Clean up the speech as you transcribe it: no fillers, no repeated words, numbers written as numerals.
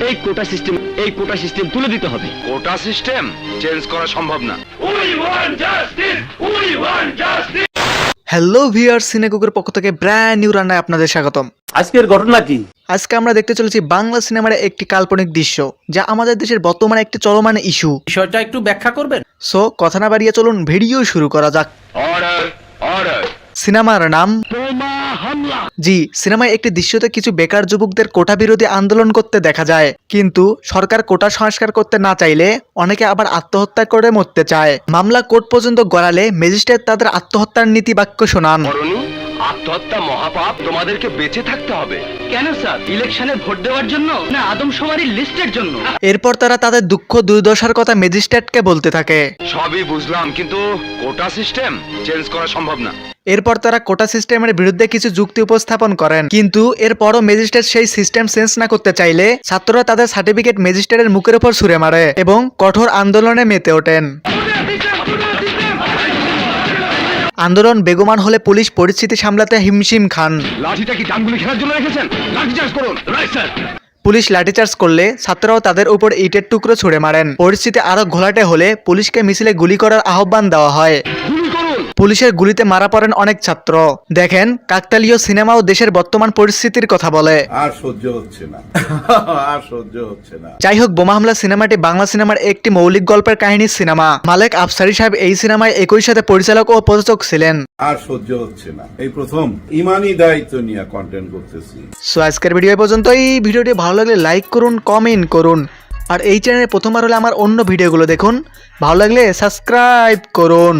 এই quota system তুলে দিতে হবে। কোটা সিস্টেম চেঞ্জ করা সম্ভব না। হ্যালো ভিউয়ার্স, সিনেকুকের পক্ষ থেকে ব্র্যান্ড নিউ রান্নায় আপনাদের স্বাগতম। আজকের ঘটনা কি? আজকে আমরা দেখতে চলেছি বাংলা সিনেমার একটি কাল্পনিক দৃশ্য, যা আমাদের দেশের বর্তমানে একটি চলমান ইস্যু। বিষয়টা একটু ব্যাখ্যা করবেন? সো কথা না বাড়িয়ে চলুন ভিডিও শুরু করা যাক। Order order. সিনেমার নাম জি। সিনেমায় একটি দৃশ্যতে কিছু বেকার যুবকদের কোটা বিরোধী আন্দোলন করতে দেখা যায়, কিন্তু সরকার কোটা সংস্কার করতে না চাইলে অনেকে আবার আত্মহত্যা করে মরতে চায়। মামলা কোর্ট পর্যন্ত গড়ালে ম্যাজিস্ট্রেট তাদের আত্মহত্যার নীতি বাক্য শোনান। করনি আত্মহত্যা মহাপাপ, তোমাদেরকে বেঁচে থাকতে হবে। কেন স্যার? ইলেকশনে ভোট দেওয়ার জন্য না আদমশুমারির লিস্টের জন্য? এরপর তারা তাদের দুঃখ দুর্দশার কথা ম্যাজিস্ট্রেটকে বলতে থাকে। সবই বুঝলাম, কিন্তু কোটা সিস্টেম চেঞ্জ করা সম্ভব না। এরপর তারা কোটা সিস্টেমের বিরুদ্ধে কিছু যুক্তি উপস্থাপন করেন, কিন্তু এরপরও ম্যাজিস্ট্রেট সেই সিস্টেম চেঞ্জ না করতে চাইলে ছাত্ররা তাদের সার্টিফিকেট ম্যাজিস্ট্রেটের মুখের উপর ছুঁড়ে মারে এবং কঠোর আন্দোলনে মেতে ওঠেন। আন্দোলন বেগমান হলে পুলিশ পরিস্থিতি সামলাতে হিমশিম খান। লাঠিটা কি ডানগুলি খেলার জন্য রেখেছেন? লাঠি চার্জ করুন। Right sir. পুলিশ লাঠিচার্জ করলে ছাত্ররাও তাদের উপর ইটের টুকরো ছুঁড়ে মারেন। পরিস্থিতি আরো ঘোলাটে হলে পুলিশকে মিছিলে গুলি করার আহ্বান দেওয়া হয়। পুলিশের গুলিতে মারা পড়েন অনেক ছাত্র। দেখেন, কাকতালীয় সিনেমাও দেশের বর্তমান পরিস্থিতির কথা বলে। আর সহ্য হচ্ছে না, আর সহ্য হচ্ছে না। যাই হোক, বোমা হামলা সিনেমাটি বাংলা সিনেমার একটি মৌলিক গল্পের কাহিনীর সিনেমা। মালেক আফসারী সাহেব এই সিনেমায় একই সাথে পরিচালক ও প্রযোজক ছিলেন। আর সহ্য হচ্ছে না, এই প্রথম ইমানি দায়িত্ব নিয়ে কন্টেন্ট করতেছি। সো আজকের ভিডিও এই পর্যন্ত। এই ভিডিওটি ভালো লাগলে লাইক করুন, কমেন্ট করুন, আর এই চ্যানেলে প্রথমবার হলে আমার অন্য ভিডিওগুলো দেখুন। ভালো লাগলে সাবস্ক্রাইব করুন।